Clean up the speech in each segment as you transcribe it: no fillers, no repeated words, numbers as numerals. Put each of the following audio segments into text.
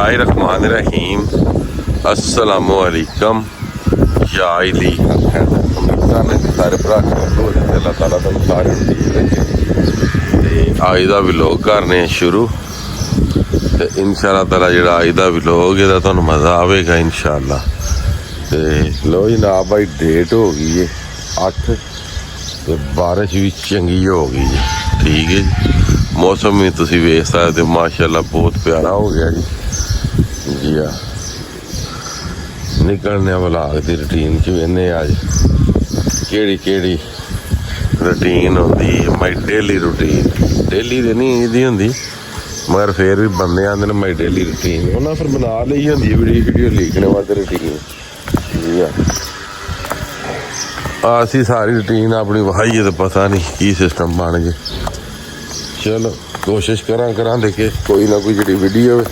बिस्मिल्लाहिर्रहमानिर्रहीम अस्सलामुअलैकुम या इली सारे भरा अल्लाह ताला तुम सारे ठीक रखे अज का व्लॉग करने शुरू तो इंशाअल्लाह ताला जो अज का व्लॉग है तुहानू मज़ा आएगा इंशाअल्लाह। तो लो जनाब भाई डेट हो गई है 8 तो बारिश भी चंगी हो गई है। ठीक है जी, मौसम भी तुम वेख सकते माशाअल्लाह बहुत प्यारा हो गया जी। जी हाँ, निकलने व्लॉग की रूटीन च वेने अज केड़ी रूटीन होंदी माई डेली रूटीन। डेली तो नहीं इहदी होंदी मगर फिर भी बंदे आंदे ने माई डेली रूटीन उन्हें फिर बना ली होंदी वीडियो लिखने वास्ते रूटीन। जी हाँ, असी सारी रूटीन अपनी वहाई है तो पता नहीं की सिस्टम बन गए। चलो कोशिश करा देखे कोई ना कोई जी वीडियो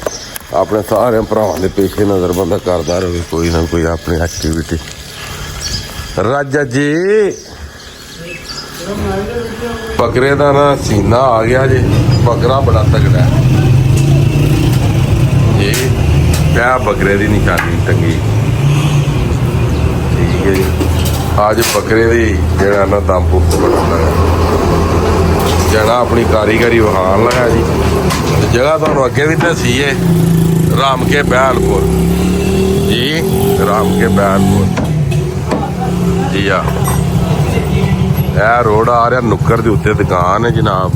अपने सारे भरावां दे पेशे नज़र बंदा करता रहे कोई ना कोई अपनी एक्टिविटी। राजा जी बकरे का ना सीना आ गया जी, बकरा बड़ा तगड़ा है जी। क्या बकरे की निशानी टंगी। ठीक है जी, अज बकरे की जरा ना दम पुख्त बड़ा लगा जना अपनी कारीगरी वहान लगा जी। जगह तुहानू अगे भी दसी है राम के बैलपुर जी, राम के बैलपुर जी हाँ। यह रोड आ रहा नुक्कर के उत्ते दुकान है जनाब,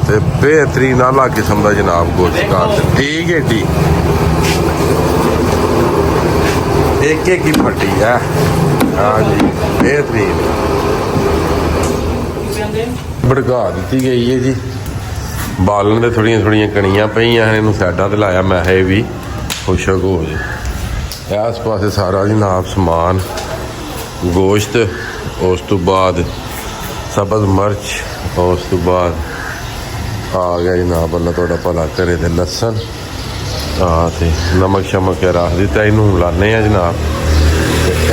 तो बेहतरीन आला किस्म का जनाब गोश्त दुकान। ठीक है जी, एक ही फटी है। हाँ जी बेहतरीन भड़का दी गई है जी। बालन में थोड़िया कणियां पईयां इनू साइडा ते लाया मैं है भी खुशक हो जाए। इस पासे सारा जनाब समान गोश्त, उस तो बाद सब्ज़ मिर्च, उस तो बाद आ गया जनाब अल्लाह तुहाडा भला करे ते लसन हाँ तो नमक शमक रख दिता इनू लाने जनाब।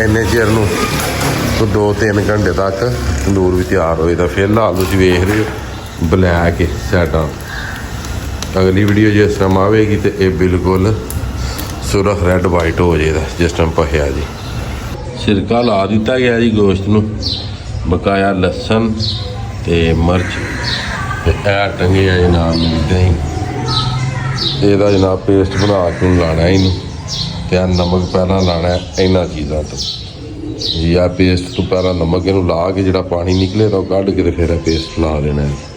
इन्ने चिर नू 2-3 घंटे तक तंदूर भी तैयार हो जाता। फिलहाल तुम वेख रहे हो ब्लैक साइडा। अगली वीडियो जिस टाइम आएगी तो यह बिल्कुल सुरख रैड वाइट हो जाएगा जिस टाइम पकया जी। छिड़का ला दिता गया जी गोश्त नू, बकाया लसन ते मिर्च ते टंगे जनाब दही। ਇਹਦਾ जनाब पेस्ट बना के लाना इनू ते नमक पहला लाना इन्होंने चीज़ों तो जी। आ पेस्ट तो पहला नमक इनू ला के जो पानी निकले तो कढ़ के फिर पेस्ट ला देना है।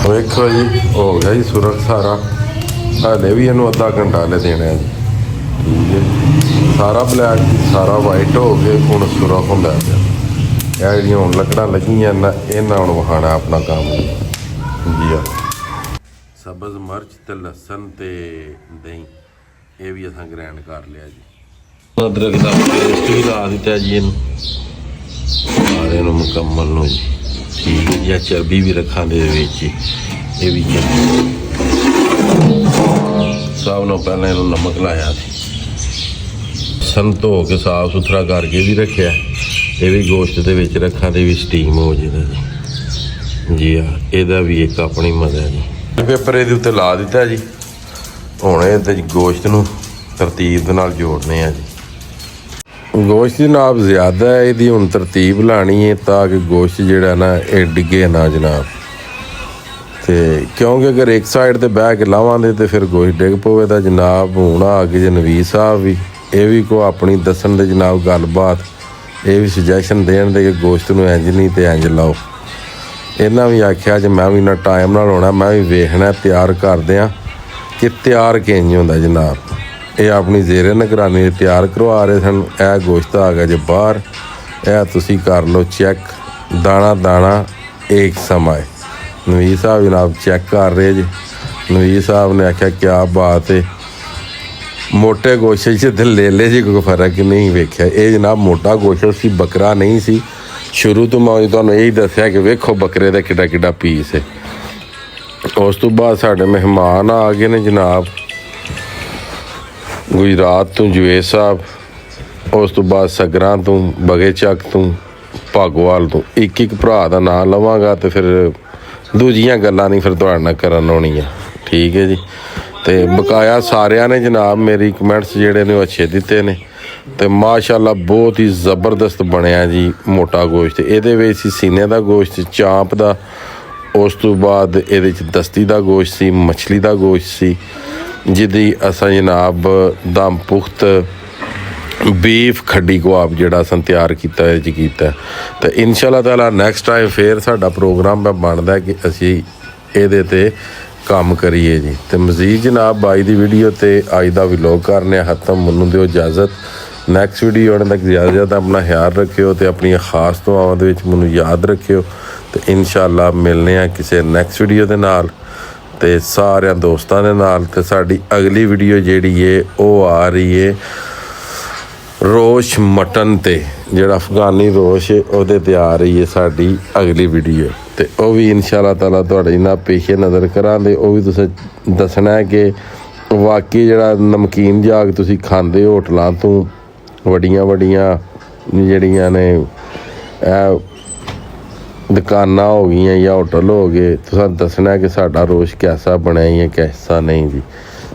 देखो जी हो गया जी सुरख सारा, हले भी इनू अद्धा घंटा हले देना है जी। ठीक है, सारा ब्लैक सारा वाइट हो गए हूँ सुरख होंदा पिया। यह जी हूँ लकड़ा लगियां इन्हें हूँ वखाना अपना काम जी हाँ। सब्ज़ मिर्च ते लसन ते दही ये भी असां ग्रैंड कर लिया जी। अदरक का पेस्ट भी ला दिता जी इन सारे मुकम्मल नो जी। ठीक है जी, चर्बी भी रखा दे ये भी सब नो पहले इन्हों नमक लाया सन धो के साफ सुथरा करके भी रखा। ये भी गोश्त के रखा तो भी स्टीम हो जाएगा जी। जी हाँ, यदा भी एक अपनी मजा है जी। पेपर ये उत्ते ला दिता जी। हुण ये गोश्त नूं तरतीब दे नाल जोड़ने हैं जी। गोश्त जनाब ज़्यादा है, यदी हुण तरतीब लानी है ताकि गोश्त जिहड़ा ना ये डिगे ना जनाब। तो क्योंकि अगर एक साइड ते बह के लावांगे तो फिर गोश्त डिग पवे तो जनाब हुण आ गए जी नवीस साहब भी ये भी को अपनी दसन दे जनाब गलबात ये भी सुजैशन देन दे कि गोश्त नूं इंज नहीं तो इंज लाओ। इन्हां भी आख्या जी मैं भी ना टाइम नाल होना मैं भी वेखना तैयार करदे आ कि तैयार किंज हुंदा जनाब। ये अपनी जेरे निगरानी तैयार करवा रहे सन। यह गोश्त आ गया जी बाहर, यह तुसी कर लो चेक दाना दाना एक समय। नवीस साहब जनाब चेक कर रहे जी। नवीस साहब ने आख्या क्या बात है मोटे गोश्त से ले ले जी कोई फर्क नहीं वेख्या। ये जनाब मोटा गोश्त सी बकरा नहीं सी। शुरू तो मैं तुहानू यही दसिया कि वेखो बकरे का किड्डा किड्डा पीस है। उस तो बाद साडे मेहमान आ गए ने जनाब ਗੁਜਰਾਤ ਤੋਂ ਜਵੇਦ ਸਾਹਿਬ, ਉਸ ਤੋਂ ਬਾਅਦ ਸਗਰਾਂ ਤੋਂ, ਬਗੇ ਚੱਕ ਤੋਂ, ਭਾਗੋਵਾਲ ਤੋਂ ਇੱਕ ਇੱਕ ਭਰਾ ਦਾ ਨਾਂ ਲਵਾਂਗਾ ਤੇ ਫਿਰ ਦੂਜੀਆਂ ਗੱਲਾਂ ਨਹੀਂ ਫਿਰ ਤੁਹਾਡੇ ਨਾਲ ਕਰਨ ਆਉਣੀਆਂ। ਠੀਕ ਹੈ ਜੀ। ਤੇ ਬਕਾਇਆ ਸਾਰਿਆਂ ਨੇ ਜਨਾਬ ਮੇਰੀ ਕਮੈਂਟਸ ਜਿਹੜੇ ਨੇ ਉਹ ਅੱਛੇ ਦਿੱਤੇ ਨੇ ਤੇ ਮਾਸ਼ਾਅੱਲਾ ਬਹੁਤ ਹੀ ਜ਼ਬਰਦਸਤ ਬਣਿਆ ਜੀ ਮੋਟਾ ਗੋਸ਼ਤ। ਇਹਦੇ ਵਿੱਚ ਸੀ ਸੀਨੇ ਦਾ ਗੋਸ਼ਤ, ਚਾਂਪ ਦਾ, ਉਸ ਤੋਂ ਬਾਅਦ ਇਹਦੇ 'ਚ ਦਸਤੀ ਦਾ ਗੋਸ਼ਤ ਸੀ, ਮੱਛਲੀ ਦਾ ਗੋਸ਼ਤ ਸੀ, ਜਿਹਦੀ ਅਸਾਂ ਜਨਾਬ ਦਮ ਪੁਖਤ ਬੀਫ ਖੱਡੀ ਕਬਾਬ ਜਿਹੜਾ ਅਸਾਂ ਤਿਆਰ ਕੀਤਾ ਇਹ 'ਚ ਕੀਤਾ। ਤੇ ਇਨਸ਼ਾ ਅੱਲਾਹ ਤਾਲਾ ਨੈਕਸਟ ਟਾਈਮ ਫੇਰ ਸਾਡਾ ਪ੍ਰੋਗਰਾਮ ਬਣਦਾ ਕਿ ਅਸੀਂ ਇਹਦੇ 'ਤੇ ਕੰਮ ਕਰੀਏ ਜੀ। ਤੇ ਮਜ਼ੀਦ ਜਨਾਬ ਬਾਈ ਦੀ ਵੀਡੀਓ ਤੇ ਅੱਜ ਦਾ ਵਲੌਗ ਕਰਨੇ ਖਤਮ। ਮੈਨੂੰ ਦਿਓ ਇਜਾਜ਼ਤ। ਨੈਕਸਟ ਵੀਡੀਓ ਆਉਣ ਤੱਕ ਜ਼ਿਆਦਾ ਆਪਣਾ ਖਿਆਲ ਰੱਖਿਓ ਤੇ ਆਪਣੀਆਂ ਖਾਸ ਦੁਆਵਾਂ ਦੇ ਵਿੱਚ ਮੈਨੂੰ ਯਾਦ ਰੱਖਿਓ। ਤੇ ਇਨਸ਼ਾ ਅੱਲਾਹ ਮਿਲਨੇ ਆ ਕਿਸੇ ਨੈਕਸਟ ਵੀਡੀਓ ਦੇ ਨਾਲ ਤੇ ਸਾਰਿਆਂ ਦੋਸਤਾਂ ਦੇ ਨਾਲ। ਤੇ ਸਾਡੀ ਅਗਲੀ ਵੀਡੀਓ ਜਿਹੜੀ ਏ ਉਹ ਆ ਰਹੀ ਏ ਰੋਸ਼ ਮਟਨ ਤੇ, ਜਿਹੜਾ ਅਫਗਾਨੀ ਰੋਸ਼ ਹੈ ਉਹਦੇ ਤੇ ਆ ਰਹੀ ਹੈ ਸਾਡੀ ਅਗਲੀ ਵੀਡੀਓ। ਤੇ ਉਹ ਵੀ ਇਨਸ਼ਾ ਅੱਲਾਹ ਤਾਲਾ ਤੁਹਾਡੇ ਨਾਲ ਪੇਸ਼ੇ ਨਜ਼ਰ ਕਰਾਂਗੇ। ਉਹ ਵੀ ਤੁਸੀਂ ਦੱਸਣਾ ਹੈ ਕਿ ਵਾਕਈ ਜਿਹੜਾ ਨਮਕੀਨ ਜਾਗ ਤੁਸੀਂ ਖਾਂਦੇ ਹੋ ਹੋਟਲਾਂ ਤੋਂ, ਵੱਡੀਆਂ ਵੱਡੀਆਂ ਜਿਹੜੀਆਂ ਨੇ ਇਹ ਦੁਕਾਨਾਂ ਹੋ ਗਈਆਂ ਜਾਂ ਹੋਟਲ ਹੋ ਗਏ, ਤੁਸੀਂ ਦੱਸਣਾ ਕਿ ਸਾਡਾ ਰੋਸ਼ ਕੈਸਾ ਬਣਿਆ ਜਾਂ ਕੈਸਾ ਨਹੀਂ ਜੀ।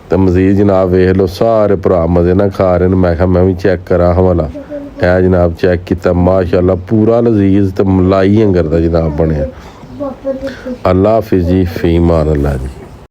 ਤੇ ਮਜ਼ੀਦ ਜਨਾਬ ਵੇਖ ਲਓ ਸਾਰੇ ਭਰਾ ਮਜ਼ੇ ਨਾਲ ਖਾ ਰਹੇ ਨੇ। ਮੈਂ ਕਿਹਾ ਮੈਂ ਵੀ ਚੈੱਕ ਕਰਾਂ ਹਵਾਲਾ। ਇਹ ਜਨਾਬ ਚੈੱਕ ਕੀਤਾ, ਮਾਸ਼ਾਅੱਲਾ ਪੂਰਾ ਲਜ਼ੀਜ਼ ਤੇ ਮਲਾਈ ਅੰਗਰ ਦਾ ਜਨਾਬ ਬਣਿਆ। ਅੱਲਾ ਹਾਫਿਜ਼ ਜੀ, ਫੀ ਮਾਨ ਅੱਲਾ ਜੀ।